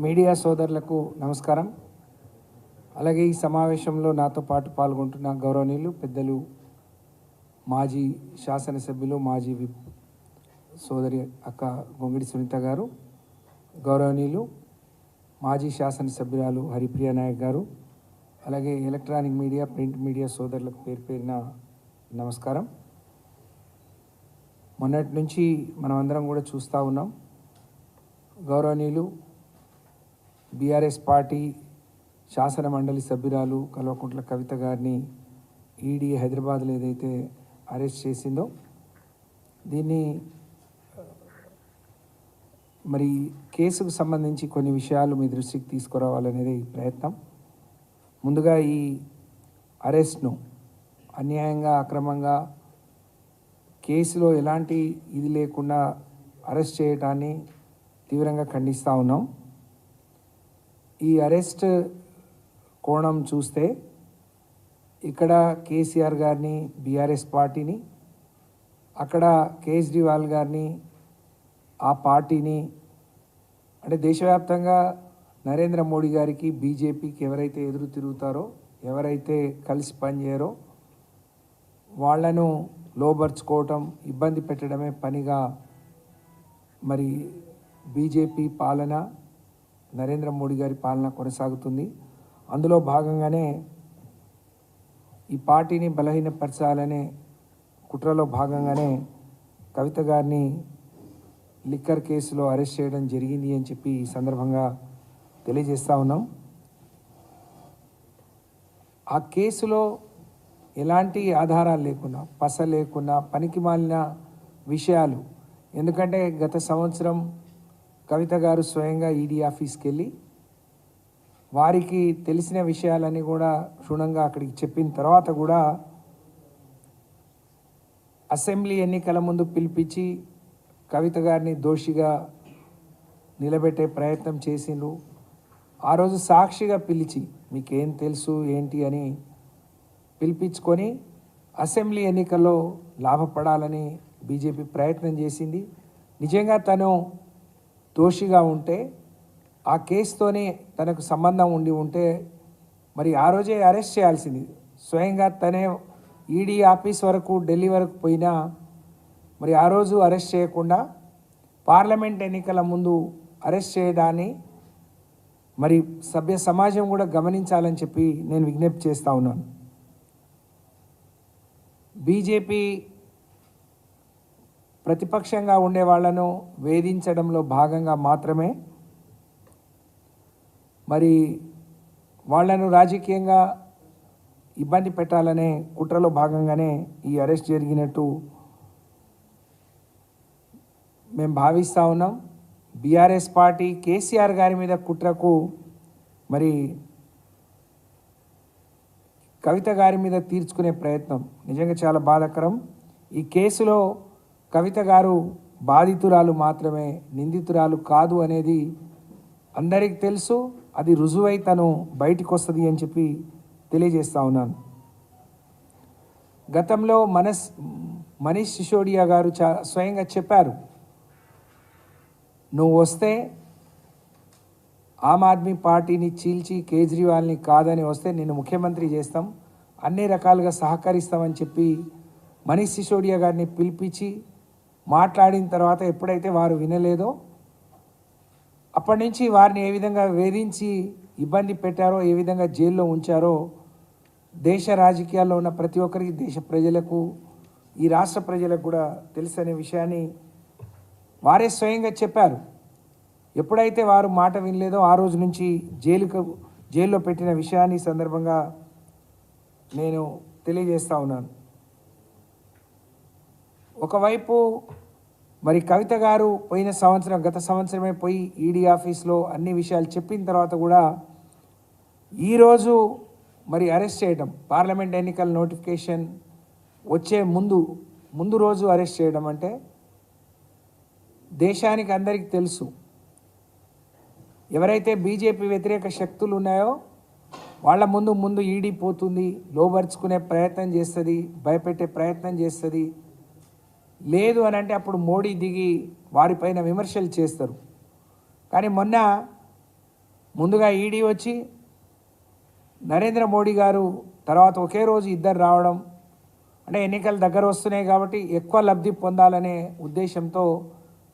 Media సోదరులకు నమస్కారం. అలాగే ఈ సమావేశంలో నాతో పాటు పాల్గొంటున్న గౌరవనీయులు పెద్దలు మాజీ శాసనసభ్యులు మాజీ విప్ సోదరి అక్క గొంగిడి సునీత గారు, గౌరవనీయులు మాజీ శాసనసభ్యురాలు హరిప్రియ నాయక్ గారు, అలాగే ఎలక్ట్రానిక్ మీడియా ప్రింట్ మీడియా సోదరులకు పేరు పేరిన నమస్కారం. మొన్నటి నుంచి మనం అందరం కూడా చూస్తూ ఉన్నాం. గౌరవనీయులు బీఆర్ఎస్ పార్టీ శాసన మండలి సభ్యురాలు కల్వకుంట్ల కవిత గారిని ఈడీ హైదరాబాద్లో ఏదైతే అరెస్ట్ చేసిందో దీన్ని మరి కేసుకు సంబంధించి కొన్ని విషయాలు మీ దృష్టికి తీసుకురావాలనేది ప్రయత్నం. ముందుగా ఈ అరెస్ట్ను అన్యాయంగా అక్రమంగా కేసులో ఎలాంటి ఇది లేకుండా అరెస్ట్ చేయడాన్ని తీవ్రంగా ఖండిస్తూ ఉన్నాం. ఈ అరెస్ట్ కోణం చూస్తే ఇక్కడ కేసీఆర్ గారిని బీఆర్ఎస్ పార్టీని, అక్కడ కేజ్రీవాల్ గారిని ఆ పార్టీని, అంటే దేశవ్యాప్తంగా నరేంద్ర మోడీ గారికి బీజేపీకి ఎవరైతే ఎదురు తిరుగుతారో, ఎవరైతే కలిసి పనిచేయరో వాళ్లను లోబర్చుకోవటం, ఇబ్బంది పెట్టడమే పనిగా మరి బీజేపీ పాలన, నరేంద్ర మోడీ గారి పాలన కొనసాగుతుంది. అందులో భాగంగానే ఈ పార్టీని బలహీనపరచాలనే కుట్రలో భాగంగానే కవిత గారిని లిక్కర్ కేసులో అరెస్ట్ చేయడం జరిగింది అని చెప్పి ఈ సందర్భంగా తెలియజేస్తూ ఉన్నాం. ఆ కేసులో ఎలాంటి ఆధారాలు లేకుండా, పస లేకుండా, పనికిమాలిన విషయాలు, ఎందుకంటే గత సంవత్సరం కవిత గారు స్వయంగా ఈడీ ఆఫీస్కి వెళ్ళి వారికి తెలిసిన విషయాలన్నీ కూడా క్షుణ్ణంగా అక్కడికి చెప్పిన తర్వాత కూడా అసెంబ్లీ ఎన్నికల ముందు పిలిపించి కవిత గారిని దోషిగా నిలబెట్టే ప్రయత్నం చేసిండ్రు. ఆ రోజు సాక్షిగా పిలిచి మీకేం తెలుసు ఏంటి అని పిలిపించుకొని అసెంబ్లీ ఎన్నికల్లో లాభపడాలని బీజేపీ ప్రయత్నం చేసింది. నిజంగా తను దోషిగా ఉంటే, ఆ కేసుతోనే తనకు సంబంధం ఉంటే మరి ఆ రోజే అరెస్ట్ చేయాల్సింది. స్వయంగా తనే ఈడీ ఆఫీస్ వరకు, ఢిల్లీ వరకు పోయినా మరి ఆ రోజు అరెస్ట్ చేయకుండా పార్లమెంట్ ఎన్నికల ముందు అరెస్ట్ చేయడాన్ని మరి సభ్య సమాజం కూడా గమనించాలని చెప్పి నేను విజ్ఞప్తి చేస్తూ ఉన్నాను. బీజేపీ ప్రతిపక్షంగా ఉండే వాళ్లను వేధించడంలో భాగంగా మాత్రమే మరి వాళ్లను రాజకీయంగా ఇబ్బంది పెట్టాలనే కుట్రలో భాగంగానే ఈ అరెస్ట్ జరిగినట్టు మేము భావిస్తూ ఉన్నాం. బీఆర్ఎస్ పార్టీ కేసీఆర్ గారి మీద కుట్రకు మరి కవిత గారి మీద తీర్చుకునే ప్రయత్నం నిజంగా చాలా బాధాకరం. ఈ కేసులో కవిత గారు బాధితురాలు మాత్రమే, నిందితురాలు కాదు అనేది అందరికీ తెలుసు. అది రుజువై తను బయటికి వస్తుంది అని చెప్పి తెలియజేస్తూ ఉన్నాను. గతంలో మనీష్ సిసోడియా గారు స్వయంగా చెప్పారు, నువ్వు వస్తే ఆమ్ ఆద్మీ పార్టీని చీల్చి కేజ్రీవాల్ని కాదని వస్తే నిన్ను ముఖ్యమంత్రి చేస్తాం, అన్ని రకాలుగా సహకరిస్తామని చెప్పి మనీష్ సిసోడియా గారిని పిలిపించి మాట్లాడిన తర్వాత ఎప్పుడైతే వారు వినలేదో అప్పటి నుంచి వారిని ఏ విధంగా వేధించి ఇబ్బంది పెట్టారో, ఏ విధంగా జైల్లో ఉంచారో దేశ రాజకీయాల్లో ఉన్న ప్రతి ఒక్కరికి, దేశ ప్రజలకు, ఈ రాష్ట్ర ప్రజలకు కూడా తెలుసనే విషయాన్ని వారే స్వయంగా చెప్పారు. ఎప్పుడైతే వారు మాట వినలేదో ఆ రోజు నుంచి జైల్లో పెట్టిన విషయాన్ని సందర్భంగా నేను తెలియజేస్తూ ఉన్నాను. ఒకవైపు మరి కవిత గారు గత సంవత్సరమే పోయి ఈడీ ఆఫీస్లో అన్ని విషయాలు చెప్పిన తర్వాత కూడా ఈరోజు మరి అరెస్ట్ చేయడం, పార్లమెంట్ ఎన్నికల నోటిఫికేషన్ వచ్చే ముందు రోజు అరెస్ట్ చేయడం అంటే దేశానికి అందరికీ తెలుసు, ఎవరైతే బీజేపీ వ్యతిరేక శక్తులు ఉన్నాయో వాళ్ళ ముందు ఈడీ పోతుంది, లోబర్చుకునే ప్రయత్నం చేస్తుంది, భయపెట్టే ప్రయత్నం చేస్తుంది. లేదు అని అంటే అప్పుడు మోడీ దిగి వారిపైన విమర్శలు చేస్తారు. కానీ మొన్న ముందుగా ఈడీ వచ్చి నరేంద్ర మోడీ గారు తర్వాత ఒకే రోజు ఇద్దరు రావడం, అంటే ఎన్నికలు దగ్గర వస్తున్నాయి కాబట్టి ఎక్కువ లబ్ధి పొందాలనే ఉద్దేశంతో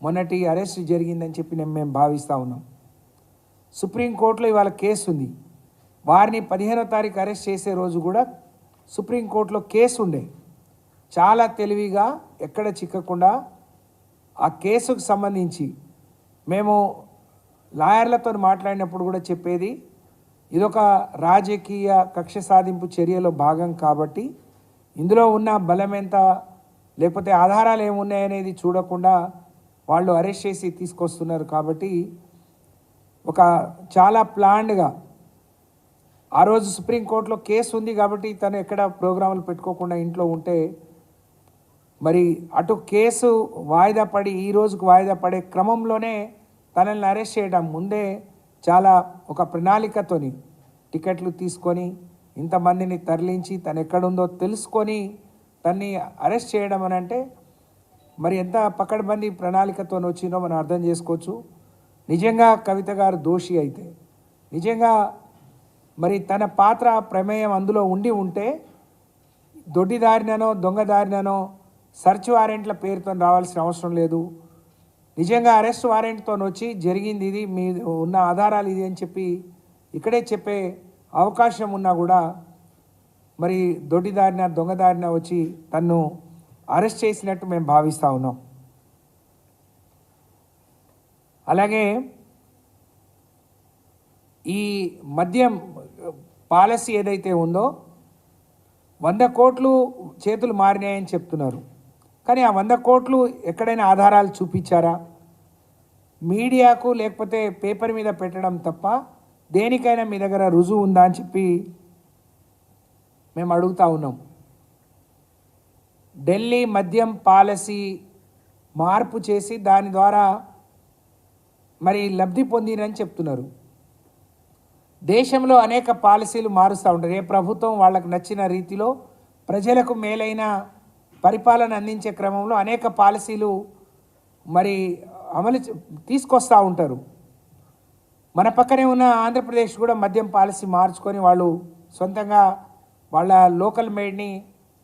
మొన్నటి అరెస్ట్ జరిగిందని చెప్పి మేము భావిస్తూ ఉన్నాం. సుప్రీంకోర్టులో ఇవాళ కేసు ఉంది. వారిని 15వ తారీఖు అరెస్ట్ చేసే రోజు కూడా సుప్రీంకోర్టులో కేసు ఉండే. చాలా తెలివిగా ఎక్కడ చిక్కకుండా ఆ కేసుకు సంబంధించి మేము లాయర్లతో మాట్లాడినప్పుడు కూడా చెప్పేది, ఇదొక రాజకీయ కక్ష సాధింపు చర్యలో భాగం కాబట్టి ఇందులో ఉన్న బలం ఎంత, లేకపోతే ఆధారాలు ఏమున్నాయనేది చూడకుండా వాళ్ళు అరెస్ట్ చేసి తీసుకొస్తున్నారు. కాబట్టి ఒక చాలా ప్లాన్డ్గా ఆ రోజు సుప్రీంకోర్టులో కేసు ఉంది కాబట్టి తను ఎక్కడ ప్రోగ్రాములు పెట్టుకోకుండా ఇంట్లో ఉంటే, మరి అటు కేసు వాయిదా పడి ఈ రోజుకు వాయిదా పడే క్రమంలోనే తనని అరెస్ట్ చేయడం ముందే చాలా ఒక ప్రణాళికతోని టికెట్లు తీసుకొని ఇంతమందిని తరలించి తను ఎక్కడుందో తెలుసుకొని తన్ని అరెస్ట్ చేయడం అని అంటే మరి ఎంత పకడ్బందీ ప్రణాళికతో వచ్చిందో మనం అర్థం చేసుకోవచ్చు. నిజంగా కవిత గారు దోషి అయితే, నిజంగా మరి తన పాత్ర ప్రమేయం అందులో ఉంటే దొడ్డిదారినో దొంగదారినో సర్చ్ వారెంట్ల పేరుతో రావాల్సిన అవసరం లేదు. నిజంగా అరెస్ట్ వారెంట్తో వచ్చి జరిగింది ఇది, మీ ఉన్న ఆధారాలు ఇది అని చెప్పి ఇక్కడే చెప్పే అవకాశం ఉన్నా కూడా మరి దొడ్డిదారిన దొంగదారిన వచ్చి తన్ను అరెస్ట్ చేసినట్టు మేము భావిస్తూ ఉన్నాం. అలాగే ఈ మద్యం పాలసీ ఏదైతే ఉందో 100 కోట్లు చేతులు మారినాయని చెప్తున్నారు. కానీ ఆ 100 కోట్లు ఎక్కడైనా ఆధారాలు చూపించారా? మీడియాకు లేకపోతే పేపర్ మీద పెట్టడం తప్ప దేనికైనా మీ దగ్గర రుజువు ఉందా అని చెప్పి మేము అడుగుతూ ఉన్నాం. ఢిల్లీ మద్యం పాలసీ మార్పు చేసి దాని ద్వారా మరి లబ్ధి పొందిరని చెప్తున్నారు. దేశంలో అనేక పాలసీలు మారుస్తూ ఉంటారు. ఏ ప్రభుత్వం వాళ్ళకు నచ్చిన రీతిలో ప్రజలకు మేలైన పరిపాలన అందించే క్రమంలో అనేక పాలసీలు మరి తీసుకొస్తూ ఉంటారు. మన పక్కనే ఉన్న ఆంధ్రప్రదేశ్ కూడా మద్యం పాలసీ మార్చుకొని వాళ్ళు సొంతంగా వాళ్ళ లోకల్ మేడ్ని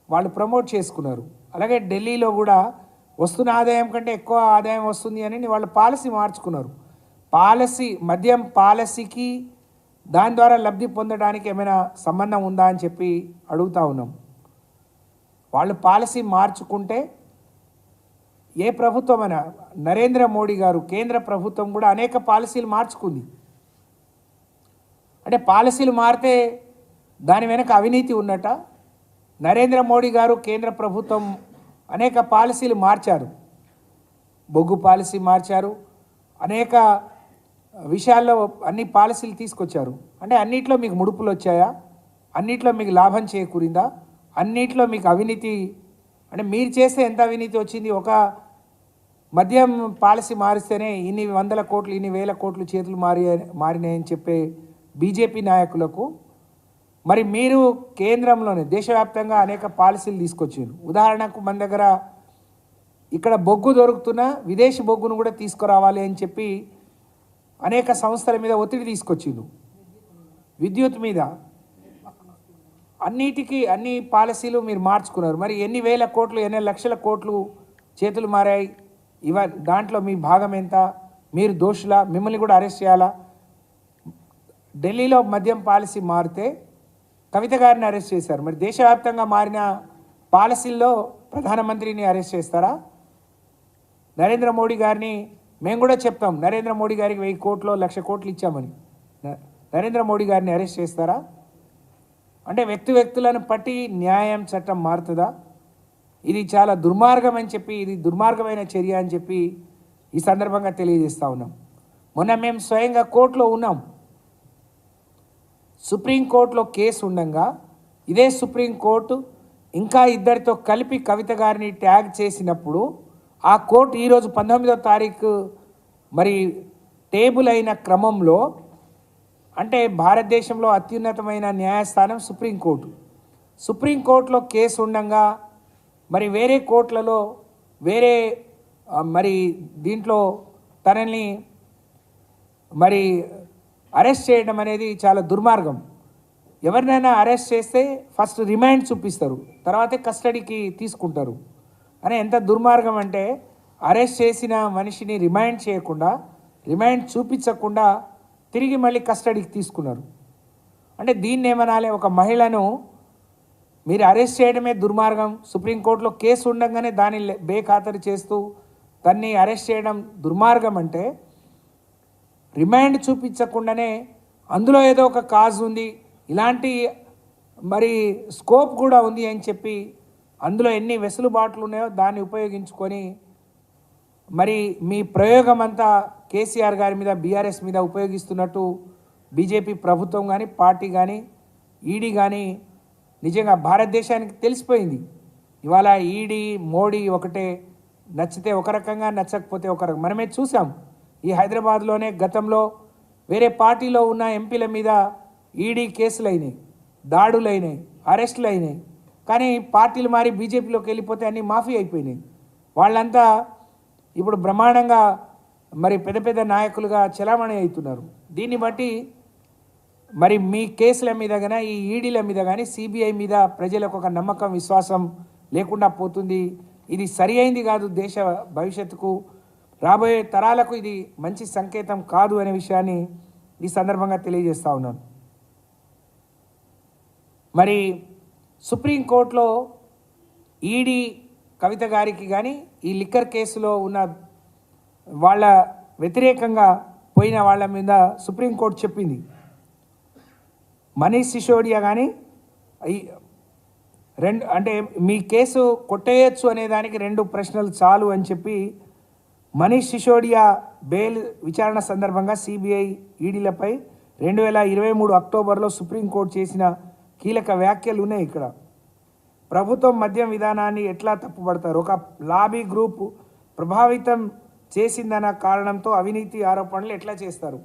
వాళ్ళు ప్రమోట్ చేసుకున్నారు. అలాగే ఢిల్లీలో కూడా వస్తున్న ఆదాయం కంటే ఎక్కువ ఆదాయం వస్తుంది అని వాళ్ళ పాలసీ మార్చుకున్నారు. మద్యం పాలసీకి దాని ద్వారా లబ్ధి పొందడానికి ఏమైనా సంబంధం ఉందా అని చెప్పి అడుగుతూ ఉన్నాం. వాళ్ళు పాలసీ మార్చుకుంటే ఏ ప్రభుత్వమైనా, నరేంద్ర మోడీ గారు కేంద్ర ప్రభుత్వం కూడా అనేక పాలసీలు మార్చుకుంది. అంటే పాలసీలు మారితే దాని వెనక అవినీతి ఉన్నట? నరేంద్ర మోడీ గారు కేంద్ర ప్రభుత్వం అనేక పాలసీలు మార్చారు. బొగ్గు పాలసీ మార్చారు, అనేక విషయాల్లో అన్ని పాలసీలు తీసుకొచ్చారు. అంటే అన్నిట్లో మీకు ముడుపులు వచ్చాయా? అన్నిట్లో మీకు లాభం చేకూరిందా? అన్నిట్లో మీకు అవినీతి, అంటే మీరు చేస్తే ఎంత అవినీతి వచ్చింది? ఒక మద్యం పాలసీ మారిస్తేనే ఇన్ని 100 కోట్లు ఇన్ని 1000 కోట్లు చేతులు మారినాయని చెప్పే బీజేపీ నాయకులకు మరి మీరు కేంద్రంలోనే దేశవ్యాప్తంగా అనేక పాలసీలు తీసుకొచ్చారు. ఉదాహరణకు మన దగ్గర ఇక్కడ బొగ్గు దొరుకుతున్నా విదేశీ బొగ్గును కూడా తీసుకురావాలి అని చెప్పి అనేక సంస్థల మీద ఒత్తిడి తీసుకొచ్చిండు. విద్యుత్ మీద అన్ని పాలసీలు మీరు మార్చుకున్నారు. మరి ఎన్ని వేల కోట్లు ఎన్ని లక్షల కోట్లు చేతులు మారాయి? దాంట్లో మీ భాగం ఎంత? మీరు దోషులా? మిమ్మల్ని కూడా అరెస్ట్ చేయాలా? ఢిల్లీలో మద్యం పాలసీ మారితే కవిత గారిని అరెస్ట్ చేశారు. మరి దేశవ్యాప్తంగా మారిన పాలసీల్లో ప్రధానమంత్రిని అరెస్ట్ చేస్తారా? నరేంద్ర మోడీ గారిని మేము కూడా చెప్తాం, నరేంద్ర మోడీ గారికి 1000 కోట్లు 1,00,000 కోట్లు ఇచ్చామని. నరేంద్ర మోడీ గారిని అరెస్ట్ చేస్తారా? అంటే వ్యక్తులను బట్టి న్యాయం చట్టం మారుతుందా? ఇది చాలా దుర్మార్గం అని చెప్పి, ఇది దుర్మార్గమైన చర్య అని చెప్పి ఈ సందర్భంగా తెలియజేస్తూ ఉన్నాం. మొన్న మేము స్వయంగా కోర్టులో ఉన్నాం. సుప్రీంకోర్టులో కేసు ఉండగా ఇదే సుప్రీంకోర్టు ఇంకా ఇద్దరితో కలిపి కవిత గారిని ట్యాగ్ చేసినప్పుడు ఆ కోర్టు ఈరోజు 19వ తారీఖు మరి టేబుల్ అయిన క్రమంలో, అంటే భారతదేశంలో అత్యున్నతమైన న్యాయస్థానం సుప్రీంకోర్టులో కేసు ఉండగా మరి వేరే కోర్టులలో మరి దీంట్లో తనని మరి అరెస్ట్ చేయడం అనేది చాలా దుర్మార్గం. ఎవరినైనా అరెస్ట్ చేస్తే ఫస్ట్ రిమాండ్ చూపిస్తారు, తర్వాతే కస్టడీకి తీసుకుంటారు. అని ఎంత దుర్మార్గం అంటే అరెస్ట్ చేసిన మనిషిని రిమాండ్ చేయకుండా, రిమాండ్ చూపించకుండా తిరిగి మళ్ళీ కస్టడీకి తీసుకున్నారు. అంటే దీన్ని ఏమనాలి? ఒక మహిళను మీరు అరెస్ట్ చేయడమే దుర్మార్గం. సుప్రీంకోర్టులో కేసు ఉండగానే దాన్ని బేఖాతరు చేస్తూ దాన్ని అరెస్ట్ చేయడం దుర్మార్గం. అంటే రిమాండ్ చూపించకుండానే అందులో ఏదో ఒక కాజ్ ఉంది, ఇలాంటి మరి స్కోప్ కూడా ఉంది అని చెప్పి అందులో ఎన్ని వెసులుబాట్లు ఉన్నాయో దాన్ని ఉపయోగించుకొని మరి మీ ప్రయోగం అంతా కేసీఆర్ గారి మీద, బీఆర్ఎస్ మీద ఉపయోగిస్తున్నట్టు బీజేపీ ప్రభుత్వం కానీ, పార్టీ కానీ, ఈడీ కానీ నిజంగా భారతదేశానికి తెలిసిపోయింది. ఇవాళ ఈడీ, మోడీ ఒకటే, నచ్చితే ఒక రకంగా, నచ్చకపోతే ఒక రకంగా. మనమే చూసాం ఈ హైదరాబాద్లోనే గతంలో వేరే పార్టీలో ఉన్న ఎంపీల మీద ఈడీ కేసులు అయినాయి, దాడులు అయినాయి, అరెస్టులు అయినాయి. కానీ పార్టీలు మారి బీజేపీలోకి వెళ్ళిపోతే అన్నీ మాఫీ అయిపోయినాయి. వాళ్ళంతా ఇప్పుడు బ్రహ్మాండంగా మరి పెద్ద పెద్ద నాయకులుగా చలామణి అవుతున్నారు. దీన్ని బట్టి మరి మీ కేసుల మీద కానీ, ఈ ఈడీల మీద కానీ, సిబిఐ మీద ప్రజలకు ఒక నమ్మకం, విశ్వాసం లేకుండా పోతుంది. ఇది సరి అయింది కాదు, దేశ భవిష్యత్తుకు, రాబోయే తరాలకు ఇది మంచి సంకేతం కాదు అనే విషయాన్ని ఈ సందర్భంగా తెలియజేస్తా ఉన్నాను. మరి సుప్రీంకోర్టులో ఈడీ కవిత గారికి కానీ, ఈ లిక్కర్ కేసులో ఉన్న వాళ్ళ వ్యతిరేకంగా పోయిన వాళ్ళ మీద సుప్రీంకోర్టు చెప్పింది. మనీష్ సిసోడియా కానీ అంటే మీ కేసు కొట్టేయచ్చు అనే దానికి 2 ప్రశ్నలు చాలు అని చెప్పి మనీష్ సిసోడియా బెయిల్ విచారణ సందర్భంగా సిబిఐ ఈడీలపై 2023 అక్టోబర్లో సుప్రీంకోర్టు చేసిన కీలక వ్యాఖ్యలు ఉన్నాయి. ఇక్కడ ప్రభుత్వం మద్యం విధానాన్ని ఎట్లా తప్పుపడతారు? ఒక లాబీ గ్రూప్ ప్రభావితం చేసిందన్న కారణంతో అవినీతి ఆరోపణలు ఎట్లా చేస్తారు,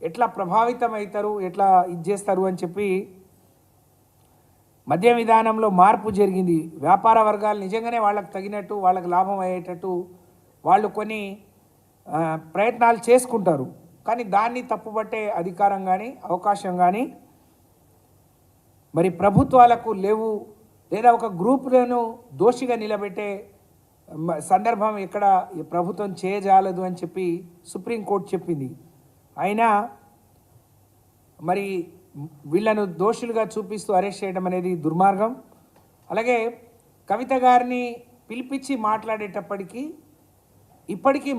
ఎట్లా ప్రభావితం అవుతారు, ఎట్లా ఇది చేస్తారు అని చెప్పి మద్యం విధానంలో మార్పు జరిగింది. వ్యాపార వర్గాలు నిజంగానే వాళ్ళకు తగినట్టు, వాళ్ళకు లాభం అయ్యేటట్టు వాళ్ళు కొన్ని ప్రయత్నాలు చేసుకుంటారు. కానీ దాన్ని తప్పుపట్టే అధికారం కానీ, అవకాశం కానీ మరి ప్రభుత్వాలకు లేవు. లేదా ఒక గ్రూపులను దోషిగా నిలబెట్టే సందర్భం ఎక్కడ ప్రభుత్వం చేయజాలదు అని చెప్పి సుప్రీంకోర్టు చెప్పింది. అయినా మరి వీళ్ళను దోషులుగా చూపిస్తూ అరెస్ట్ చేయడం అనేది దుర్మార్గం. అలాగే కవిత గారిని పిలిపించి మాట్లాడేటప్పటికీ ఇప్పటికీ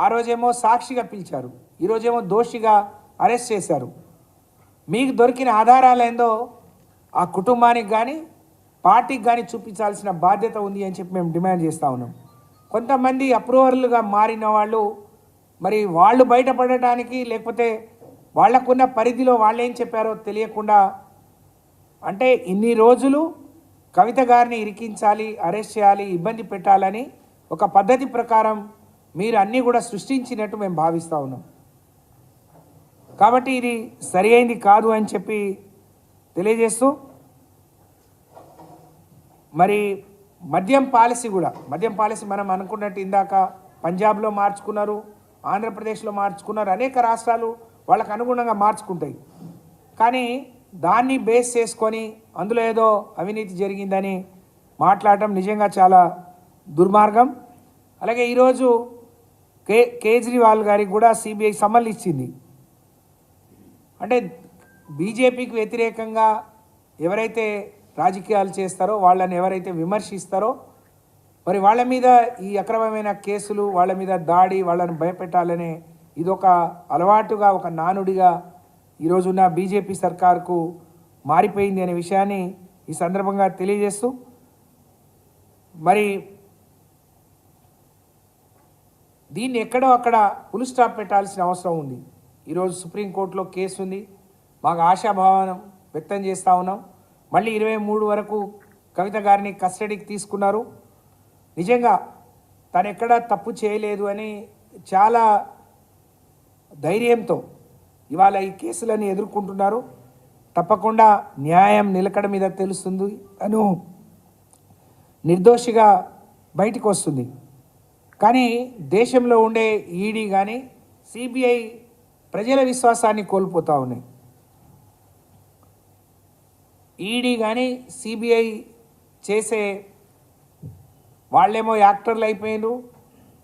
ఆ రోజేమో సాక్షిగా పిలిచారు, ఈరోజేమో దోషిగా అరెస్ట్ చేశారు. మీకు దొరికిన ఆధారాలు ఏందో ఆ కుటుంబానికి కానీ, పార్టీకి కానీ చూపించాల్సిన బాధ్యత ఉంది అని చెప్పి మేము డిమాండ్ చేస్తూ ఉన్నాం. కొంతమంది అప్రూవర్లుగా మారిన వాళ్ళు మరి వాళ్ళు బయటపడటానికి, లేకపోతే వాళ్లకున్న పరిధిలో వాళ్ళు ఏం చెప్పారో తెలియకుండా, అంటే ఇన్ని రోజులు కవిత గారిని ఇరికించాలి, అరెస్ట్ చేయాలి, ఇబ్బంది పెట్టాలని ఒక పద్ధతి ప్రకారం మీరు అన్నీ కూడా సృష్టించినట్టు మేము భావిస్తూ ఉన్నాం. కాబట్టి ఇది సరి అయింది కాదు అని చెప్పి తెలియజేస్తూ, మరి మద్యం పాలసీ కూడా, మద్యం పాలసీ మనం అనుకున్నట్టు ఇందాక పంజాబ్లో మార్చుకున్నారు, ఆంధ్రప్రదేశ్లో మార్చుకున్నారు, అనేక రాష్ట్రాలు వాళ్ళకు అనుగుణంగా మార్చుకుంటాయి. కానీ దాన్ని బేస్ చేసుకొని అందులో ఏదో అవినీతి జరిగిందని మాట్లాడటం నిజంగా చాలా దుర్మార్గం. అలాగే ఈరోజు కేజ్రీవాల్ గారికి కూడా సిబిఐ సమన్లు ఇచ్చింది. అంటే బీజేపీకి వ్యతిరేకంగా ఎవరైతే రాజకీయాలు చేస్తారో, వాళ్ళని ఎవరైతే విమర్శిస్తారో, మరి వాళ్ళ మీద ఈ అక్రమమైన కేసులు, వాళ్ళ మీద దాడి, వాళ్ళని భయపెట్టాలనే ఇదొక అలవాటుగా, ఒక నానుడిగా ఈరోజున్న బీజేపీ సర్కార్కు మారిపోయింది అనే విషయాన్ని ఈ సందర్భంగా తెలియజేస్తూ, మరి దీన్ని ఎక్కడో అక్కడ ఫుల్ స్టాప్ పెట్టాల్సిన అవసరం ఉంది. ఈరోజు సుప్రీంకోర్టులో కేసు ఉంది, మాకు ఆశాభావం వ్యక్తం చేస్తూ ఉన్నాం. మళ్ళీ 23 వరకు కవిత గారిని కస్టడీకి తీసుకున్నారు. నిజంగా తను ఎక్కడా తప్పు చేయలేదు అని చాలా ధైర్యంతో ఇవాళ ఈ కేసులని ఎదుర్కొంటున్నారు. తప్పకుండా న్యాయం నిలకడ మీద తెలుస్తుంది, తను నిర్దోషిగా బయటికి వస్తుంది. కానీ దేశంలో ఉండే ఈడీ కానీ, సిబిఐ ప్రజల విశ్వాసాన్ని కోల్పోతూ ఉన్నాయి. ఈడీ కానీ సిబిఐ చేసే వాళ్ళేమో యాక్టర్లు అయిపోయినారు,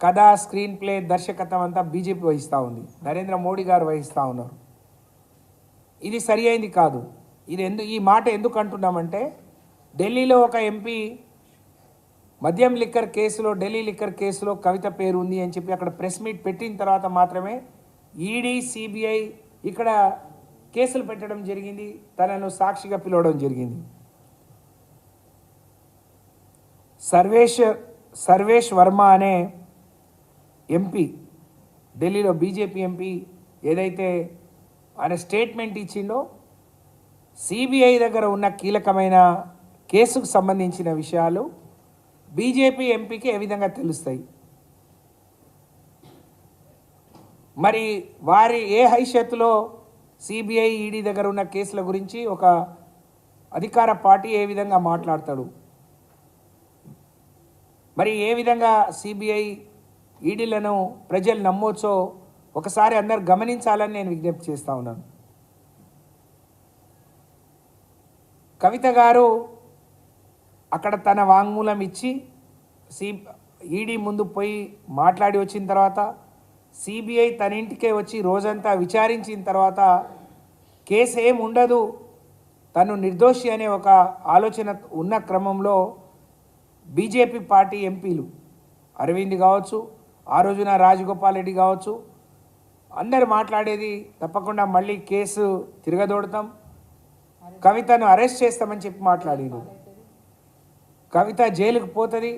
కథ స్క్రీన్ ప్లే దర్శకత్వం అంతా బీజేపీ వహిస్తూ ఉంది, నరేంద్ర మోడీ గారు వహిస్తూ ఉన్నారు. ఇది సరి అయింది కాదు. ఇది ఈ మాట ఎందుకు అంటున్నామంటే, ఢిల్లీలో ఒక ఎంపీ మద్యం లిక్కర్ కేసులో, ఢిల్లీ లిక్కర్ కేసులో కవిత పేరు ఉంది అని చెప్పి అక్కడ ప్రెస్ మీట్ పెట్టిన తర్వాత మాత్రమే ఈడీ సిబిఐ ఇక్కడ కేసులు పెట్టడం జరిగింది, తనను సాక్షిగా పిలవడం జరిగింది. సర్వేష్ వర్మ అనే ఎంపీ, ఢిల్లీలో బీజేపీ ఎంపీ ఏదైతే ఆయన స్టేట్మెంట్ ఇచ్చిండో, సిబిఐ దగ్గర ఉన్న కీలకమైన కేసుకు సంబంధించిన విషయాలు బీజేపీ ఎంపీకి ఏ విధంగా తెలుస్తాయి? మరి వారి ఏ హైషత్తులో సిబిఐ ఈడీ దగ్గర ఉన్న కేసుల గురించి ఒక అధికార పార్టీ ఏ విధంగా మాట్లాడతాడు? మరి ఏ విధంగా సిబిఐ ఈడీలను ప్రజలు నమ్మొచ్చో ఒకసారి అందరు గమనించాలని నేను విజ్ఞప్తి చేస్తూ ఉన్నాను. కవిత గారు అక్కడ తన వాంగ్మూలం ఇచ్చి ఈడీ ముందు పోయి మాట్లాడి వచ్చిన తర్వాత, సిబిఐ తన ఇంటికే వచ్చి రోజంతా విచారించిన తర్వాత కేసు ఏం ఉండదు, తను నిర్దోషి అనే ఒక ఆలోచన ఉన్న క్రమంలో బీజేపీ పార్టీ ఎంపీలు అరవింద్ కావచ్చు, ఆ రోజున రాజగోపాల్ రెడ్డి కావచ్చు, అందరు మాట్లాడేది తప్పకుండా మళ్ళీ కేసు తిరగదోడతాం, కవితను అరెస్ట్ చేస్తామని చెప్పి మాట్లాడారు. కవిత జైలుకు పోతుంది.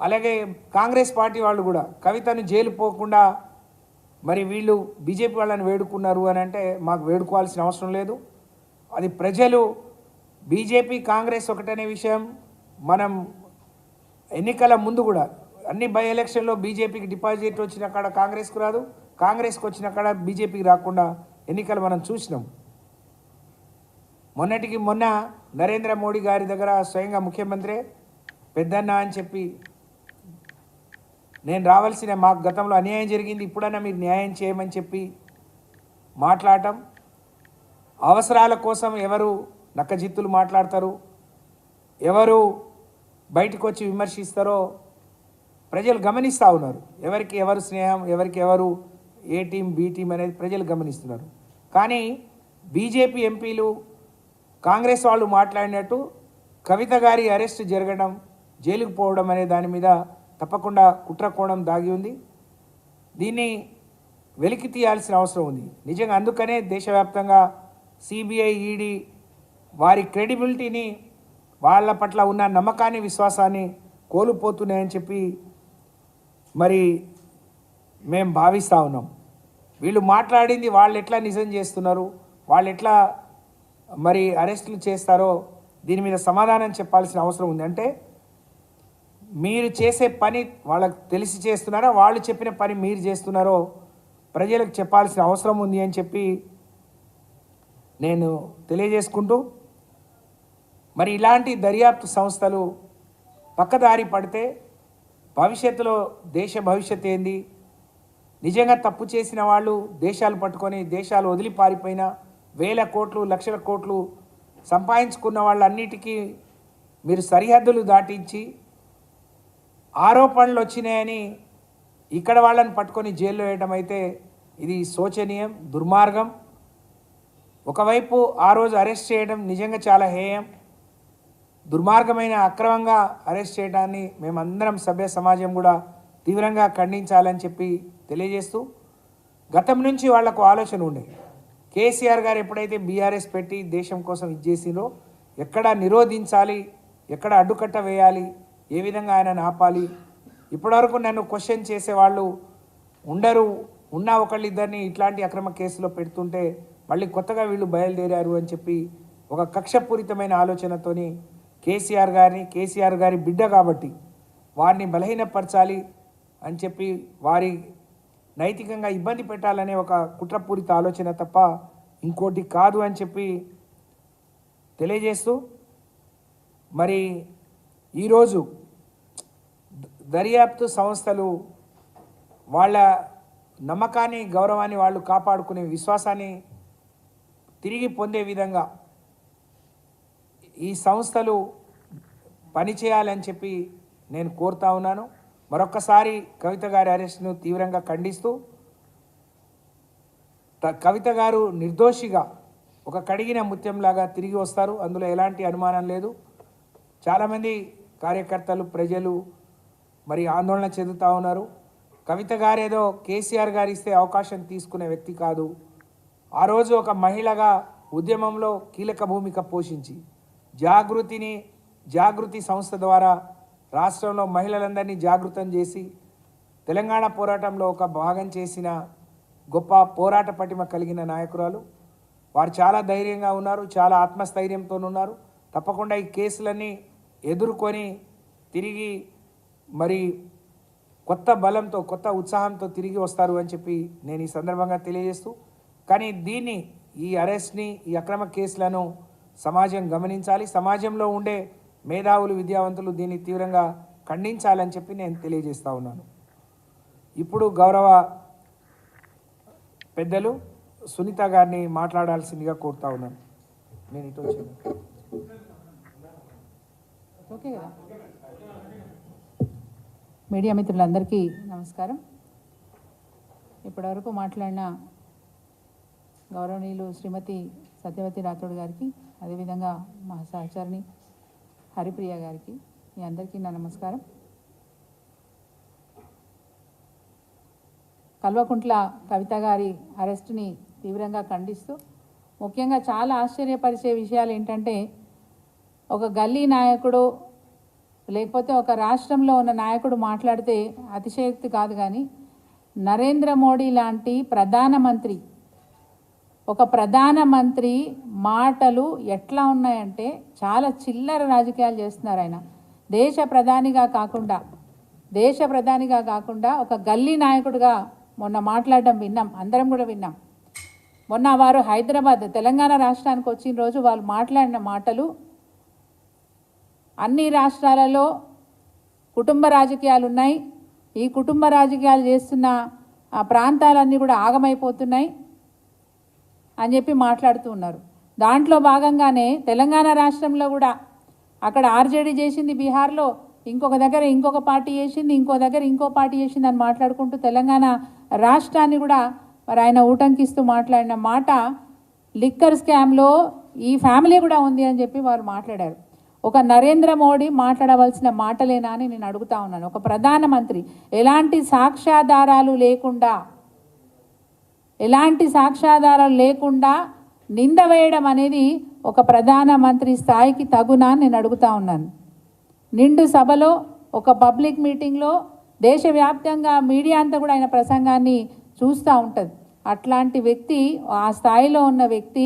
అలాగే కాంగ్రెస్ పార్టీ వాళ్ళు కూడా కవితను జైలు పోకుండా మరి వీళ్ళు బీజేపీ వాళ్ళని వేడుకున్నారు అని అంటే మాకు వేడుకోవాల్సిన అవసరం లేదు. అది ప్రజలు, బీజేపీ కాంగ్రెస్ ఒకటనే విషయం మనం ఎన్నికల ముందు కూడా అన్ని బై ఎలక్షన్లో బీజేపీకి డిపాజిట్ వచ్చిన కాడ కాంగ్రెస్కు రాదు, కాంగ్రెస్కి వచ్చిన కాడ బీజేపీకి రాకుండా ఎన్నికలు మనం చూసినాం. మొన్నటికి మొన్న నరేంద్ర మోడీ గారి దగ్గర స్వయంగా ముఖ్యమంత్రి పెద్దన్న అని చెప్పి, నేను రావాల్సిన, మాకు గతంలో అన్యాయం జరిగింది, ఇప్పుడన్నా మీరు న్యాయం చేయమని చెప్పి మాట్లాడటం, అవసరాల కోసం ఎవరు నక్కజిత్తులు మాట్లాడతారు, ఎవరు బయటకు వచ్చి విమర్శిస్తారో ప్రజలు గమనిస్తూ ఉన్నారు. ఎవరికి ఎవరు స్నేహం, ఎవరికి ఎవరు ఏ టీం బి టీం అనేది ప్రజలు గమనిస్తున్నారు. కానీ బీజేపీ ఎంపీలు కాంగ్రెస్ వాళ్ళు మాట్లాడినట్టు కవిత గారి అరెస్ట్ జరగడం, జైలుకు పోవడం అనే దాని మీద తప్పకుండా కుట్ర కోణం దాగి ఉంది. దీన్ని వెలికి తీయాల్సిన అవసరం ఉంది నిజంగా. అందుకనే దేశవ్యాప్తంగా సిబిఐ ఈడీ వారి క్రెడిబిలిటీని, వాళ్ళ పట్ల ఉన్న నమ్మకాన్ని, విశ్వాసాన్ని కోల్పోతున్నాయని చెప్పి మరి మేము భావిస్తూ ఉన్నాం. వీళ్ళు మాట్లాడింది వాళ్ళు ఎట్లా నిజం చేస్తున్నారు, వాళ్ళు ఎట్లా మరి అరెస్టులు చేస్తారో దీని మీద సమాధానం చెప్పాల్సిన అవసరం ఉంది. అంటే మీరు చేసే పని వాళ్ళకు తెలిసి చేస్తున్నారో, వాళ్ళు చెప్పిన పని మీరు చేస్తున్నారో ప్రజలకు చెప్పాల్సిన అవసరం ఉంది అని చెప్పి నేను తెలియజేసుకుంటూ, మరి ఇలాంటి దర్యాప్తు సంస్థలు పక్కదారి పడితే భవిష్యత్తులో దేశ భవిష్యత్తు ఏంది? నిజంగా తప్పు చేసిన వాళ్ళు దేశాలు పట్టుకొని దేశాలు వదిలి పారిపోయినా వేల కోట్లు లక్షల కోట్లు సంపాదించుకున్న వాళ్ళన్నిటికీ మీరు సరిహద్దులు దాటించి ఆరోపణలు వచ్చినాయని ఇక్కడ వాళ్ళని పట్టుకొని జైల్లో వేయడం అయితే ఇది శోచనీయం, దుర్మార్గం. ఒకవైపు ఆ రోజు అరెస్ట్ చేయడం నిజంగా చాలా హేయం, దుర్మార్గమైన, అక్రమంగా అరెస్ట్ చేయడాన్ని మేమందరం సభ్య సమాజం కూడా తీవ్రంగా ఖండించాలని చెప్పి తెలియజేస్తూ, గతం నుంచి వాళ్లకు ఆలోచన ఉండే, కేసీఆర్ గారు ఎప్పుడైతే బీఆర్ఎస్ పెట్టి దేశం కోసం ఇచ్చేసిందో ఎక్కడ నిరోధించాలి, ఎక్కడ అడ్డుకట్ట వేయాలి, ఏ విధంగా ఆయనను ఆపాలి. ఇప్పటివరకు నన్ను క్వశ్చన్ చేసేవాళ్ళు ఉండరు, ఉన్న ఒకళ్ళిద్దరిని ఇట్లాంటి అక్రమ కేసులో పెడుతుంటే మళ్ళీ కొత్తగా వీళ్ళు బయలుదేరారు అని చెప్పి ఒక కక్షపూరితమైన ఆలోచనతోని కేసీఆర్ గారి బిడ్డ కాబట్టి వారిని బలహీనపరచాలి అని చెప్పి వారి నైతికంగా ఇబ్బంది పెట్టాలనే ఒక కుట్రపూరిత ఆలోచన తప్ప ఇంకోటి కాదు అని చెప్పి తెలియజేస్తూ, మరి ఈరోజు దర్యాప్తు సంస్థలు వాళ్ళ నమ్మకాన్ని గౌరవాన్ని వాళ్ళు కాపాడుకునే విశ్వాసాన్ని తిరిగి పొందే విధంగా ఈ సంస్థలు పనిచేయాలని చెప్పి నేను కోరుతా ఉన్నాను. మరొక్కసారి కవిత గారి అరెస్ట్ను తీవ్రంగా ఖండిస్తూ కవిత గారు నిర్దోషిగా ఒక కడిగిన ముత్యంలాగా తిరిగి వస్తారు, అందులో ఎలాంటి అనుమానం లేదు. చాలామంది కార్యకర్తలు ప్రజలు మరి ఆందోళన చెందుతూ ఉన్నారు. కవిత గారేదో కేసీఆర్ గారు ఇస్తే అవకాశం తీసుకునే వ్యక్తి కాదు. ఆ రోజు ఒక మహిళగా ఉద్యమంలో కీలక భూమిక పోషించి జాగృతి సంస్థ ద్వారా రాష్ట్రంలో మహిళలందరినీ జాగృతం చేసి తెలంగాణ పోరాటంలో ఒక భాగం చేసిన గొప్ప పోరాట పటిమ కలిగిన నాయకురాలు. వారు చాలా ధైర్యంగా ఉన్నారు, చాలా ఆత్మస్థైర్యంతో ఉన్నారు. తప్పకుండా ఈ కేసులన్నీ ఎదుర్కొని తిరిగి మరి కొత్త బలంతో కొత్త ఉత్సాహంతో తిరిగి వస్తారు అని చెప్పి నేను ఈ సందర్భంగా తెలియజేస్తూ, కానీ ఈ అరెస్ట్ని ఈ అక్రమ కేసులను సమాజం గమనించాలి. సమాజంలో ఉండే మేధావులు విద్యావంతులు దీన్ని తీవ్రంగా ఖండించాలని చెప్పి నేను తెలియజేస్తూ ఉన్నాను. ఇప్పుడు గౌరవ పెద్దలు సునీత గారిని మాట్లాడాల్సిందిగా కోరుతా ఉన్నాను. నేను ఇటు వచ్చాను. ఓకే కదా. మీడియా మిత్రులందరికీ నమస్కారం. ఇప్పటివరకు మాట్లాడిన గౌరవనీయులు శ్రీమతి సత్యవతి రాథోడ్ గారికి, అదేవిధంగా మా సహచరిని హరిప్రియ గారికి, మీ అందరికీ నా నమస్కారం. కల్వకుంట్ల కవిత గారి అరెస్టుని తీవ్రంగా ఖండిస్తూ, ముఖ్యంగా చాలా ఆశ్చర్యపరిచే విషయాలు ఏంటంటే, ఒక గల్లీ నాయకుడు లేకపోతే ఒక రాష్ట్రంలో ఉన్న నాయకుడు మాట్లాడితే అతిశయోక్తి కాదు, కానీ నరేంద్ర మోడీ లాంటి ప్రధానమంత్రి మాటలు ఎట్లా ఉన్నాయంటే చాలా చిల్లర రాజకీయాలు చేస్తున్నారు ఆయన. దేశ ప్రధానిగా కాకుండా ఒక గల్లీ నాయకుడిగా మొన్న మాట్లాడడం విన్నాం, అందరం కూడా విన్నాం. మొన్న వారు హైదరాబాద్ తెలంగాణ రాష్ట్రానికి వచ్చిన రోజు వాళ్ళు మాట్లాడిన మాటలు, అన్ని రాష్ట్రాలలో కుటుంబ రాజకీయాలు ఉన్నాయి, ఈ కుటుంబ రాజకీయాలు చేస్తున్న ఆ ప్రాంతాలన్నీ కూడా ఆగమైపోతున్నాయి అని చెప్పి మాట్లాడుతూ ఉన్నారు. దాంట్లో భాగంగానే తెలంగాణ రాష్ట్రంలో కూడా అక్కడ ఆర్జేడీ చేసింది, బీహార్లో ఇంకొక దగ్గర ఇంకొక పార్టీ చేసింది, ఇంకో దగ్గర ఇంకో పార్టీ చేసింది అని మాట్లాడుకుంటూ తెలంగాణ రాష్ట్రాన్ని కూడా మరి ఆయన ఊటంకిస్తూ మాట్లాడిన మాట, లిక్కర్ స్కామ్లో ఈ ఫ్యామిలీ కూడా ఉంది అని చెప్పి వారు మాట్లాడారు. ఒక నరేంద్ర మోడీ మాట్లాడవలసిన మాటలేనా అని నేను అడుగుతా ఉన్నాను. ఒక ప్రధానమంత్రి ఎలాంటి సాక్ష్యాధారాలు లేకుండా నింద వేయడం అనేది ఒక ప్రధానమంత్రి స్థాయికి తగునా అని నేను అడుగుతా ఉన్నాను. నిండు సభలో, ఒక పబ్లిక్ మీటింగ్లో, దేశవ్యాప్తంగా మీడియా అంతా కూడా ఆయన ప్రసంగాన్ని చూస్తూ ఉంటుంది. అట్లాంటి వ్యక్తి, ఆ స్థాయిలో ఉన్న వ్యక్తి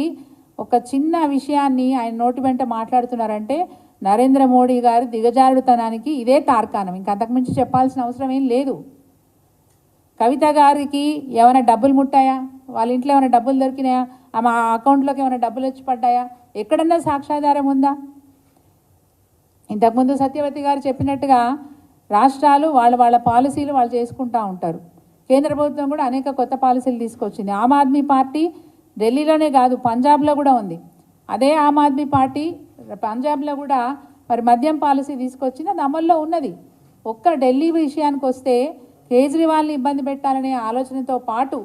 ఒక చిన్న విషయాన్ని ఆయన నోటి వెంట మాట్లాడుతున్నారంటే నరేంద్ర మోడీ గారి దిగజారుడుతనానికి ఇదే తార్కాణం. ఇంకా అంతకుమించి చెప్పాల్సిన అవసరం ఏం లేదు. కవిత గారికి ఏమైనా డబ్బులు ముట్టాయా, వాళ్ళ ఇంట్లో ఏమైనా డబ్బులు దొరికినాయా, ఆమె అకౌంట్లోకి ఏమైనా డబ్బులు వచ్చి పడ్డాయా, ఎక్కడన్నా సాక్ష్యాధారం ఉందా? ఇంతకుముందు సత్యవతి గారు చెప్పినట్టుగా రాష్ట్రాలు వాళ్ళ పాలసీలు వాళ్ళు చేసుకుంటూ ఉంటారు. కేంద్ర ప్రభుత్వం కూడా అనేక కొత్త పాలసీలు తీసుకొచ్చింది. ఆమ్ ఆద్మీ పార్టీ ఢిల్లీలోనే కాదు, పంజాబ్లో కూడా ఉంది. అదే ఆమ్ ఆద్మీ పార్టీ పంజాబ్లో కూడా మరి మద్యం పాలసీ తీసుకొచ్చింది, అది అమల్లో ఉన్నది. ఒక్క ఢిల్లీ విషయానికి వస్తే కేజ్రీవాల్ని ఇబ్బంది పెట్టాలనే ఆలోచనతో పాటు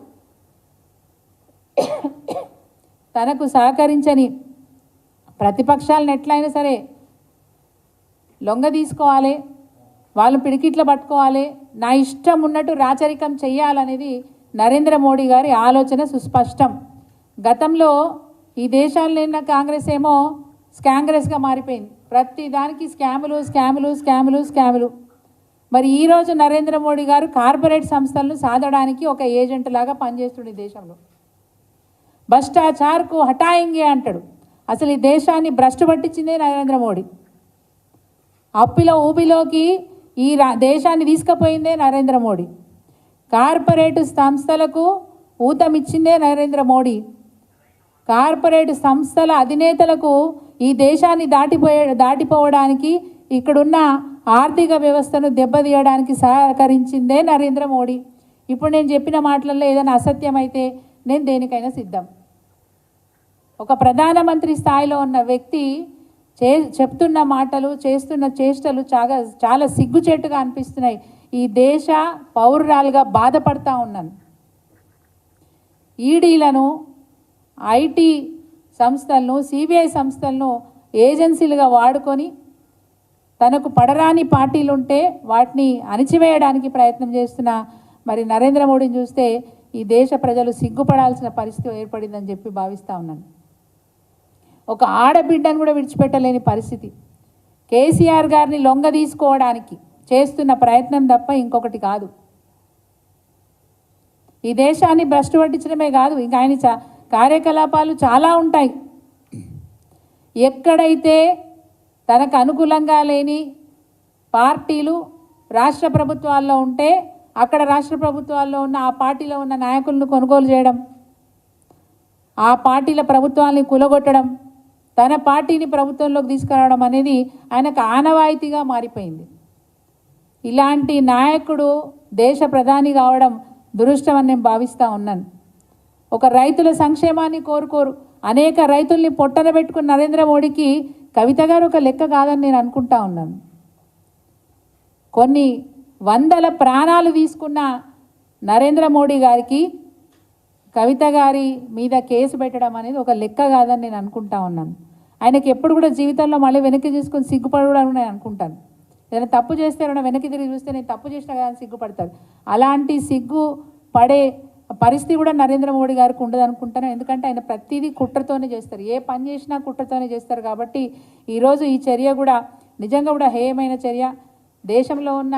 తనకు సహకరించని ప్రతిపక్షాలను ఎట్లయినా సరే లొంగ తీసుకోవాలి, వాళ్ళు పిడికిట్లో పట్టుకోవాలి, నా ఇష్టం ఉన్నట్టు రాచరికం చెయ్యాలనేది నరేంద్ర మోడీ గారి ఆలోచన సుస్పష్టం. గతంలో ఈ దేశాల్లో ఉన్న కాంగ్రెస్ ఏమో స్కాంగ్రెస్గా మారిపోయింది. ప్రతి దానికి స్కాములు. మరి ఈరోజు నరేంద్ర మోడీ గారు కార్పొరేట్ సంస్థలను సాధడానికి ఒక ఏజెంట్ లాగా పనిచేస్తుండే దేశంలో. భ్రష్టాచార్కు హటాయింగే అంటాడు. అసలు ఈ దేశాన్ని భ్రష్టు పట్టించిందే నరేంద్ర మోడీ. అప్పులో ఊబిలోకి ఈ దేశాన్ని తీసుకుపోయిందే నరేంద్ర మోడీ. కార్పొరేట్ సంస్థలకు ఊతమిచ్చిందే నరేంద్ర మోడీ. కార్పొరేట్ సంస్థల అధినేతలకు ఈ దేశాన్ని దాటిపోవడానికి, ఇక్కడున్న ఆర్థిక వ్యవస్థను దెబ్బతీయడానికి సహకరించిందే నరేంద్ర మోడీ. ఇప్పుడు నేను చెప్పిన మాటలలో ఏదైనా అసత్యం అయితే నేను దేనికైనా సిద్ధం. ఒక ప్రధానమంత్రి స్థాయిలో ఉన్న వ్యక్తి చెప్తున్న మాటలు, చేస్తున్న చేష్టలు చాలా సిగ్గుచేటుగా అనిపిస్తున్నాయి. ఈ దేశ పౌరురాలుగా బాధపడతా ఉన్నాను. ఈడీలను, ఐటీ సంస్థలను, సిబిఐ సంస్థలను ఏజెన్సీలుగా వాడుకొని తనకు పడరాని పార్టీలుంటే వాటిని అణిచివేయడానికి ప్రయత్నం చేస్తున్న మరి నరేంద్ర మోడీని చూస్తే ఈ దేశ ప్రజలు సిగ్గుపడాల్సిన పరిస్థితి ఏర్పడిందని చెప్పి భావిస్తూ ఉన్నాను. ఒక ఆడబిడ్డను కూడా విడిచిపెట్టలేని పరిస్థితి. కేసీఆర్ గారిని లొంగ తీసుకోవడానికి చేస్తున్న ప్రయత్నం తప్ప ఇంకొకటి కాదు. ఈ దేశాన్ని భ్రష్టు పట్టించడమే కాదు, ఇంకా ఆయన కార్యకలాపాలు చాలా ఉంటాయి. ఎక్కడైతే తనకు అనుకూలంగా లేని పార్టీలు రాష్ట్ర ప్రభుత్వాల్లో ఉంటే అక్కడ రాష్ట్ర ప్రభుత్వాల్లో ఉన్న ఆ పార్టీలో ఉన్న నాయకులను కొనుగోలు చేయడం, ఆ పార్టీల ప్రభుత్వాన్ని కూలగొట్టడం, తన పార్టీని ప్రభుత్వంలోకి తీసుకురావడం అనేది ఆయనకు ఆనవాయితీగా మారిపోయింది. ఇలాంటి నాయకుడు దేశ ప్రధాని కావడం దురదృష్టం అని నేను భావిస్తూ ఉన్నాను. ఒక రైతుల సంక్షేమాన్ని కోరుకోరు. అనేక రైతుల్ని పొట్టన పెట్టుకున్న నరేంద్ర మోడీకి కవిత గారు ఒక లెక్క కాదని నేను అనుకుంటా ఉన్నాను. కొన్ని వందల ప్రాణాలు తీసుకున్న నరేంద్ర మోడీ గారికి కవిత గారి మీద కేసు పెట్టడం అనేది ఒక లెక్క కాదని నేను అనుకుంటా ఉన్నాను. ఆయనకి ఎప్పుడు కూడా జీవితంలో మళ్ళీ వెనక్కి తీసుకొని సిగ్గుపడడం నేను అనుకుంటాను. ఏదైనా తప్పు చేస్తే ఎవరైనా వెనక్కి తిరిగి చూస్తే నేను తప్పు చేసినా కదా అని సిగ్గుపడతారు. అలాంటి సిగ్గు పడే పరిస్థితి కూడా నరేంద్ర మోడీ గారికి ఉండదు అనుకుంటాను. ఎందుకంటే ఆయన ప్రతిదీ కుట్రతోనే చేస్తారు, ఏ పని చేసినా కుట్రతోనే చేస్తారు. కాబట్టి ఈరోజు ఈ చర్య కూడా నిజంగా కూడా హేయమైన చర్య, దేశంలో ఉన్న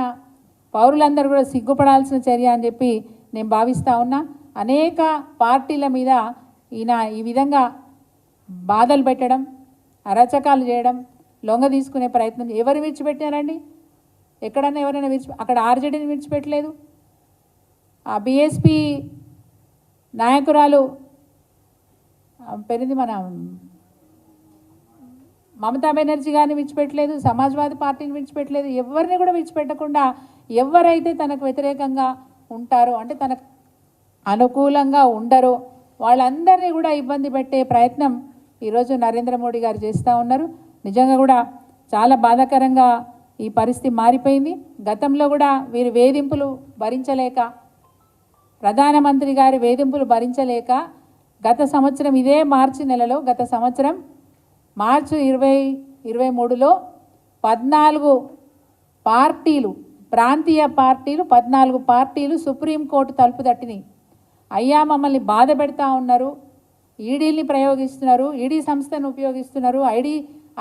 పౌరులందరూ కూడా సిగ్గుపడాల్సిన చర్య అని చెప్పి నేను భావిస్తూ ఉన్నా. అనేక పార్టీల మీద ఈయన ఈ విధంగా బాధలు పెట్టడం, అరాచకాలు చేయడం, లొంగ తీసుకునే ప్రయత్నం ఎవరు విడిచిపెట్టారండి? ఎక్కడన్నా ఎవరైనా అక్కడ ఆర్జేడీని విడిచిపెట్టలేదు. ఆ బీఎస్పీ నాయకురాలు పెరిగింది మన మమతా బెనర్జీ గారిని విడిచిపెట్టలేదు, సమాజ్వాదీ పార్టీని విడిచిపెట్టలేదు. ఎవరిని కూడా విడిచిపెట్టకుండా ఎవరైతే తనకు వ్యతిరేకంగా ఉంటారో, అంటే తనకు అనుకూలంగా ఉండరో వాళ్ళందరినీ కూడా ఇబ్బంది పెట్టే ప్రయత్నం ఈరోజు నరేంద్ర మోడీ గారు చేస్తూ ఉన్నారు. నిజంగా కూడా చాలా బాధాకరంగా ఈ పరిస్థితి మారిపోయింది. గతంలో కూడా వీరి వేధింపులు భరించలేక, ప్రధానమంత్రి గారి వేధింపులు భరించలేక గత సంవత్సరం ఇదే మార్చి నెలలో, గత సంవత్సరం మార్చి 2023లో 14 పార్టీలు, ప్రాంతీయ పార్టీలు 14 పార్టీలు సుప్రీంకోర్టు తలుపు తట్టినాయి. అయ్యా మమ్మల్ని బాధ పెడతా ఉన్నారు, ఈడీని ప్రయోగిస్తున్నారు, ఈడీ సంస్థను ఉపయోగిస్తున్నారు,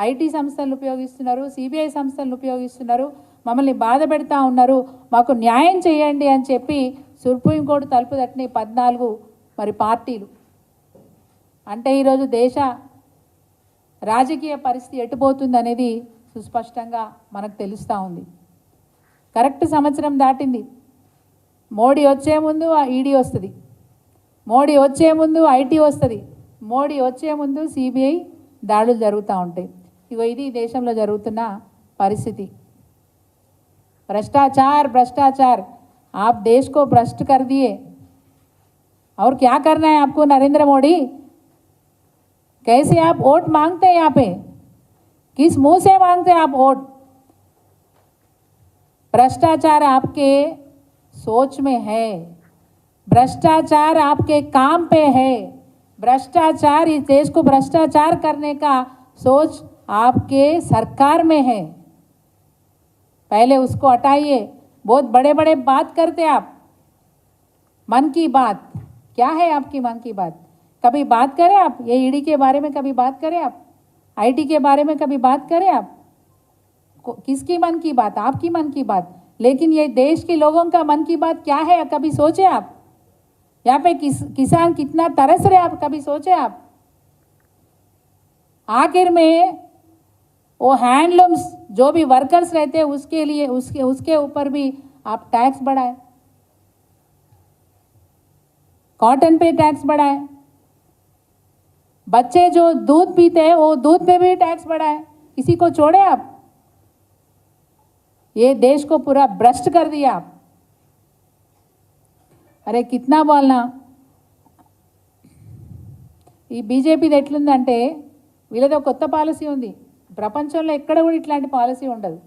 ఐటీ సంస్థలను ఉపయోగిస్తున్నారు, సిబిఐ సంస్థలను ఉపయోగిస్తున్నారు, మమ్మల్ని బాధ పెడతా ఉన్నారు, మాకు న్యాయం చేయండి అని చెప్పి సుప్రీంకోర్టు తలుపు తట్టిన 14 మరి పార్టీలు. అంటే ఈరోజు దేశ రాజకీయ పరిస్థితి ఎటుపోతుంది అనేది సుస్పష్టంగా మనకు తెలుస్తూ ఉంది. కరెక్ట్ సంవత్సరం దాటింది. మోడీ వచ్చే ముందు ఈడీ వస్తుంది, మోడీ వచ్చే ముందు ఐటీ వస్తుంది, మోడీ వచ్చే ముందు సిబిఐ దాడులు జరుగుతూ ఉంటాయి. ఇగో ఇది దేశంలో జరుగుతున్న పరిస్థితి. भ्रष्टाचार भ्रष्टाचार, आप देश को भ्रष्ट कर दिए। और क्या करना है आपको नरेंद्र मोदी? कैसे आप वोट मांगते हैं? यहाँ पे किस मुंह से मांगते हैं आप वोट? भ्रष्टाचार आपके सोच में है, भ्रष्टाचार आपके काम पे है, भ्रष्टाचार इस देश को भ्रष्टाचार करने का सोच आपके सरकार में है। पहले उसको हटाइए। बहुत बड़े बड़े बात करते आप, मन की बात क्या है आपकी? मन की बात कभी बात करें आप? ये ईडी के बारे में कभी बात करें आप? आईटी के बारे में कभी बात करें आप? किसकी मन की बात? आपकी मन की बात। लेकिन ये देश के लोगों का मन की बात क्या है कभी सोचे आप? यहाँ पे किसान कितना तरस रहे आप कभी सोचे आप? आखिर में वो हैंडलूम्स जो भी वर्कर्स रहते हैं उसके लिए उसके ऊपर भी आप टैक्स बढ़ाए, कॉटन पे टैक्स बढ़ाए, बच्चे जो दूध पीते हैं वो दूध पे भी टैक्स बढ़ाए। किसी को छोड़े आप? ये देश को पूरा भ्रष्ट कर दिया आप। అరే కిత్నా బాల్నా ఈ బీజేపీది ఎట్లుందంటే వీళ్ళదో కొత్త పాలసీ ఉంది. ప్రపంచంలో ఎక్కడ కూడా ఇట్లాంటి పాలసీ ఉండదు.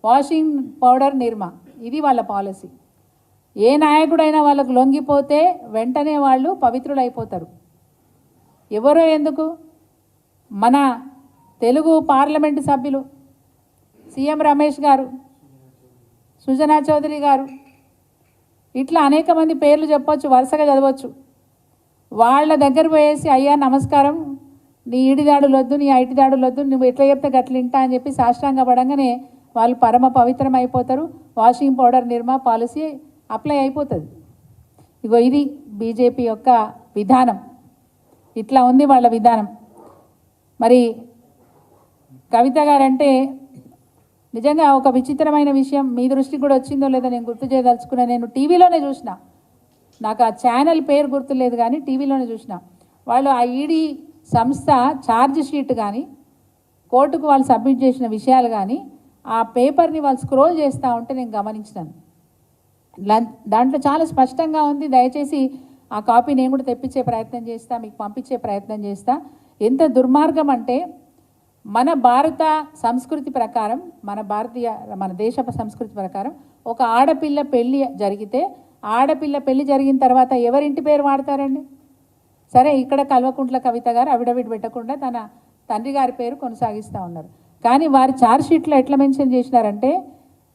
వాషింగ్ పౌడర్ నిర్మా ఇది వాళ్ళ పాలసీ. ఏ నాయకుడైనా వాళ్ళకు లొంగిపోతే వెంటనే వాళ్ళు పవిత్రులు అయిపోతారు. ఎవరో ఎందుకు, మన తెలుగు పార్లమెంటు సభ్యులు సీఎం రమేష్ గారు, సుజనా చౌదరి గారు, ఇట్లా అనేక మంది పేర్లు చెప్పొచ్చు, వరుసగా చదవచ్చు. వాళ్ళ దగ్గర పోయేసి అయ్యా నమస్కారం, నీ ఈడిదాడులు వద్దు, నీ ఐటిదాడులు వద్దు, నువ్వు ఎట్లా చెప్తే గట్లింటా అని చెప్పి సాష్టాంగ పడంగానే వాళ్ళు పరమ పవిత్రం అయిపోతారు. వాషింగ్ పౌడర్ నిర్మా పాలసీ అప్లై అయిపోతుంది. ఇగో ఇది బీజేపీ యొక్క విధానం, ఇట్లా ఉంది వాళ్ళ విధానం. మరి కవిత గారంటే నిజంగా ఒక విచిత్రమైన విషయం, మీ దృష్టికి కూడా వచ్చిందో లేదో నేను గుర్తు చేయదలుచుకున్నా. నేను టీవీలోనే చూసిన, నాకు ఆ ఛానల్ పేరు గుర్తులేదు కానీ టీవీలోనే చూసిన. వాళ్ళు ఆ ఈడీ సంస్థ ఛార్జ్ షీట్ కానీ కోర్టుకు వాళ్ళు సబ్మిట్ చేసిన విషయాలు కానీ ఆ పేపర్ని వాళ్ళు స్క్రోల్ చేస్తూ ఉంటే నేను గమనించినాను. దాంట్లో చాలా స్పష్టంగా ఉంది. దయచేసి ఆ కాపీ నేను కూడా తెప్పించే ప్రయత్నం చేస్తా, మీకు పంపించే ప్రయత్నం చేస్తా. ఎంత దుర్మార్గం అంటే మన భారత సంస్కృతి ప్రకారం, మన దేశ సంస్కృతి ప్రకారం ఒక ఆడపిల్ల పెళ్ళి జరిగితే ఆడపిల్ల పెళ్లి జరిగిన తర్వాత ఎవరింటి పేరు వాడతారండి? సరే, ఇక్కడ కల్వకుంట్ల కవిత గారు అవిడవిట్ పెట్టకుండా తన తండ్రి గారి పేరు కొనసాగిస్తూ ఉన్నారు. కానీ వారి ఛార్జ్ షీట్లో ఎట్లా మెన్షన్ చేసినారంటే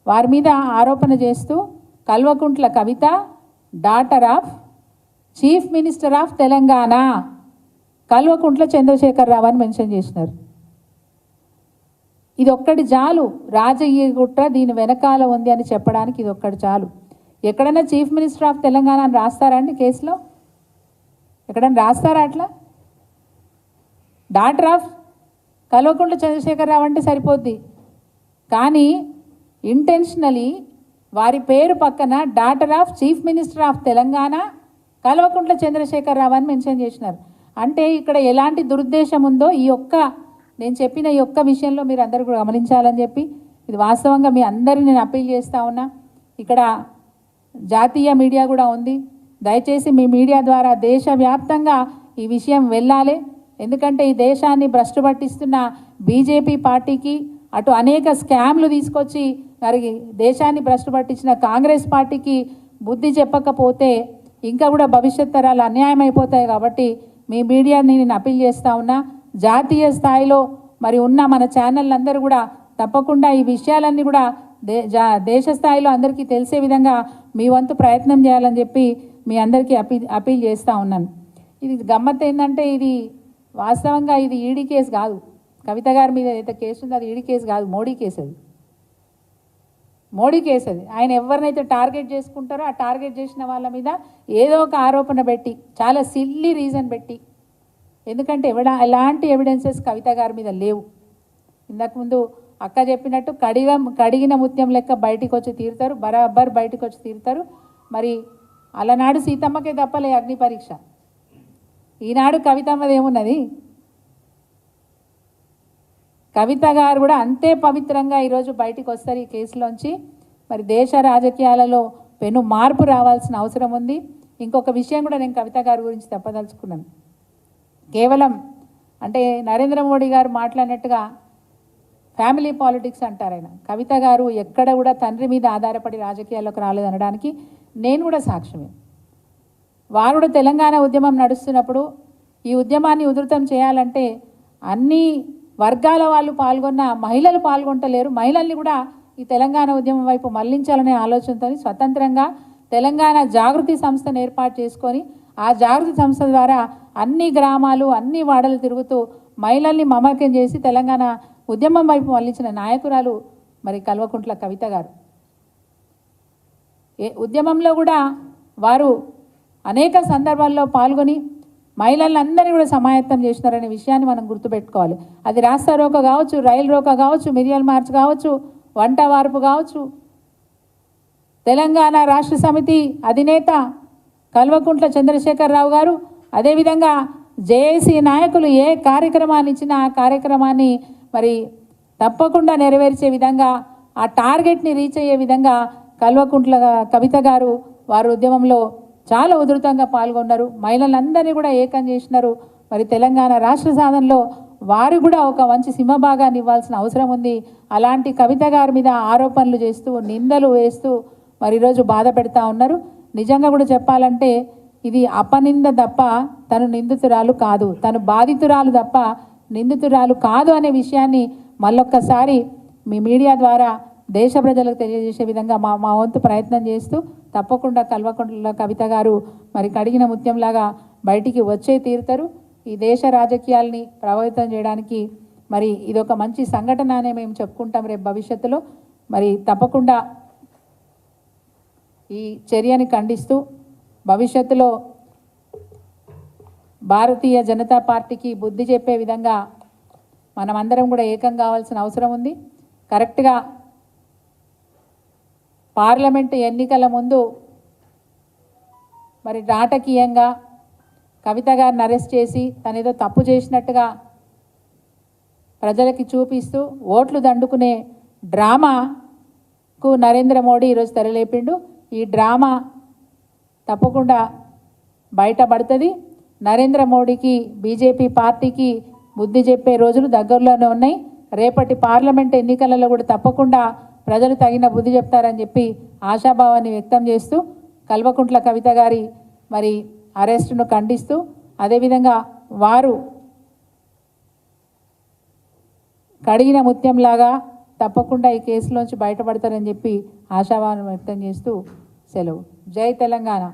వారి మీద ఆరోపణ చేస్తూ Kalvakuntla Kavitha daughter of chief minister of Telangana Kalvakuntla Chandrashekar Rao అని మెన్షన్ చేసినారు. ఇది ఒక్కటి చాలు, రాజకీయ కుట్ర దీని వెనకాల ఉంది అని చెప్పడానికి ఇది ఒక్కటి చాలు. ఎక్కడైనా చీఫ్ మినిస్టర్ ఆఫ్ తెలంగాణ అని రాస్తారండి కేసులో? ఎక్కడైనా రాస్తారా అట్లా? డాక్టర్ ఆఫ్ కల్వకుంట్ల చంద్రశేఖర్ రావు అంటే సరిపోద్ది. కానీ ఇంటెన్షనలీ వారి పేరు పక్కన doctor of chief minister of Telangana Kalvakuntla Chandrashekar Rao అని మెన్షన్ చేసినారు. అంటే ఇక్కడ ఎలాంటి దురుద్దేశం ఉందో నేను చెప్పిన ఈ ఒక్క విషయంలో మీరు అందరూ కూడా గమనించాలని చెప్పి, ఇది వాస్తవంగా మీ అందరినీ నేను అప్పీల్ చేస్తూ ఉన్నా. ఇక్కడ జాతీయ మీడియా కూడా ఉంది. దయచేసి మీ మీడియా ద్వారా దేశవ్యాప్తంగా ఈ విషయం వెళ్ళాలి. ఎందుకంటే ఈ దేశాన్ని భ్రష్టు పట్టిస్తున్న బీజేపీ పార్టీకి, అటు అనేక స్కామ్లు తీసుకొచ్చి మరి దేశాన్ని భ్రష్టు పట్టించిన కాంగ్రెస్ పార్టీకి బుద్ధి చెప్పకపోతే ఇంకా కూడా భవిష్యత్ తరాలు అన్యాయం అయిపోతాయి. కాబట్టి మీ మీడియాని నేను అప్పీల్ చేస్తూ ఉన్నా. జాతీయ స్థాయిలో మరి ఉన్న మన ఛానల్ అందరూ కూడా తప్పకుండా ఈ విషయాలన్నీ కూడా దేశ స్థాయిలో అందరికీ తెలిసే విధంగా మీ వంతు ప్రయత్నం చేయాలని చెప్పి మీ అందరికీ అపీల్ చేస్తూ ఉన్నాను. ఇది గమ్మత్ ఏంటంటే ఇది వాస్తవంగా ఇది ఈడీ కేసు కాదు. కవిత గారి మీద ఏదైతే కేసు ఉందో అది ఈడీ కేసు కాదు, మోడీ కేసు అది. మోడీ కేసు అది. ఆయన ఎవరినైతే టార్గెట్ చేసుకుంటారో ఆ టార్గెట్ చేసిన వాళ్ళ మీద ఏదో ఒక ఆరోపణ పెట్టి, చాలా సిల్లీ రీజన్ పెట్టి, ఎందుకంటే ఎలాంటి ఎవిడెన్సెస్ కవిత గారి మీద లేవు. ఇంతకుముందు అక్క చెప్పినట్టు కడిగిన ముత్యం లెక్క బయటికి వచ్చి తీరుతారు, బరాబర్ బయటకు వచ్చి తీరుతారు. మరి అలనాడు సీతమ్మకే తప్పలే అగ్ని పరీక్ష, ఈనాడు కవితమ్మది ఏమున్నది? కవిత గారు కూడా అంతే పవిత్రంగా ఈరోజు బయటికి వస్తారు ఈ కేసులోంచి. మరి దేశ రాజకీయాలలో పెను మార్పు రావాల్సిన అవసరం ఉంది. ఇంకొక విషయం కూడా నేను కవిత గారి గురించి చెప్పదలుచుకున్నాను. కేవలం అంటే నరేంద్ర మోడీ గారు మాట్లాడినట్టుగా ఫ్యామిలీ పాలిటిక్స్ అంటారు ఆయన. కవిత గారు ఎక్కడ కూడా తండ్రి మీద ఆధారపడి రాజకీయాల్లోకి రాలేదనడానికి నేను కూడా సాక్ష్యమే. వారు కూడా తెలంగాణ ఉద్యమం నడుస్తున్నప్పుడు ఈ ఉద్యమాన్ని ఉధృతం చేయాలంటే అన్ని వర్గాల వాళ్ళు పాల్గొన్న మహిళలు పాల్గొంటలేరు. మహిళల్ని కూడా ఈ తెలంగాణ ఉద్యమం వైపు మళ్లించాలనే ఆలోచనతో స్వతంత్రంగా తెలంగాణ జాగృతి సంస్థను ఏర్పాటు చేసుకొని ఆ జాగృతి సంస్థ ద్వారా అన్ని గ్రామాలు అన్ని వాడలు తిరుగుతూ మహిళల్ని మమేకం చేసి తెలంగాణ ఉద్యమం వైపు మళ్లించిన నాయకురాలు మరి కల్వకుంట్ల కవిత గారు. ఉద్యమంలో కూడా వారు అనేక సందర్భాల్లో పాల్గొని మహిళలందరినీ కూడా సమాయత్తం చేసినారనే విషయాన్ని మనం గుర్తుపెట్టుకోవాలి. అది రాస్తా రోకో కావచ్చు, రైలు రోకో కావచ్చు, మిరియల్ మార్చ్ కావచ్చు, వంట వార్పు కావచ్చు. తెలంగాణ రాష్ట్ర సమితి అధినేత కల్వకుంట్ల చంద్రశేఖర్ రావు గారు, అదేవిధంగా జేఏసీ నాయకులు ఏ కార్యక్రమాన్ని ఇచ్చినా ఆ కార్యక్రమాన్ని మరి తప్పకుండా నెరవేర్చే విధంగా, ఆ టార్గెట్ని రీచ్ అయ్యే విధంగా కల్వకుంట్ల కవిత గారు వారు ఉద్యమంలో చాలా ఉధృతంగా పాల్గొన్నారు. మహిళలందరినీ కూడా ఏకం చేసినారు. మరి తెలంగాణ రాష్ట్ర సాధనలో వారు కూడా ఒక మంచి సింహభాగాన్ని ఇవ్వాల్సిన అవసరం ఉంది. అలాంటి కవిత గారి మీద ఆరోపణలు చేస్తూ నిందలు వేస్తూ మరి ఈరోజు బాధ పెడతా ఉన్నారు. నిజంగా కూడా చెప్పాలంటే ఇది అపనింద తప్ప తను నిందితురాలు కాదు, తను బాధితురాలు తప్ప నిందితురాలు కాదు అనే విషయాన్ని మళ్ళొక్కసారి మీ మీడియా ద్వారా దేశ ప్రజలకు తెలియజేసే విధంగా మా వంతు ప్రయత్నం చేస్తూ తప్పకుండా కల్వకుంట్ల కవిత గారు మరి కడిగిన ముత్యంలాగా బయటికి వచ్చే తీరుతారు. ఈ దేశ రాజకీయాల్ని ప్రభావితం చేయడానికి మరి ఇదొక మంచి సంఘటన అనే మేము చెప్పుకుంటాం రేపు భవిష్యత్తులో. మరి తప్పకుండా ఈ చర్యని ఖండిస్తూ భవిష్యత్తులో భారతీయ జనతా పార్టీకి బుద్ధి చెప్పే విధంగా మనమందరం కూడా ఏకం కావాల్సిన అవసరం ఉంది. కరెక్ట్గా పార్లమెంటు ఎన్నికల ముందు మరి నాటకీయంగా కవిత గారిని అరెస్ట్ చేసి తనేదో తప్పు చేసినట్టుగా ప్రజలకి చూపిస్తూ ఓట్లు దండుకునే డ్రామాకు నరేంద్ర మోడీ ఈరోజు తెరలేపిండు. ఈ డ్రామా తప్పకుండా బయటపడుతుంది. నరేంద్ర మోడీకి బీజేపీ పార్టీకి బుద్ధి చెప్పే రోజులు దగ్గరలోనే ఉన్నాయి. రేపటి పార్లమెంట్ ఎన్నికలలో కూడా తప్పకుండా ప్రజలు తగిన బుద్ధి చెప్తారని చెప్పి ఆశాభావాన్ని వ్యక్తం చేస్తూ కల్వకుంట్ల కవిత గారి మరి అరెస్టును ఖండిస్తూ అదేవిధంగా వారు కడిగిన ముత్యంలాగా తప్పకుండా ఈ కేసులోంచి బయటపడతారని చెప్పి ఆశాభావం వ్యక్తం చేస్తూ సెలవు. జై తెలంగాణ.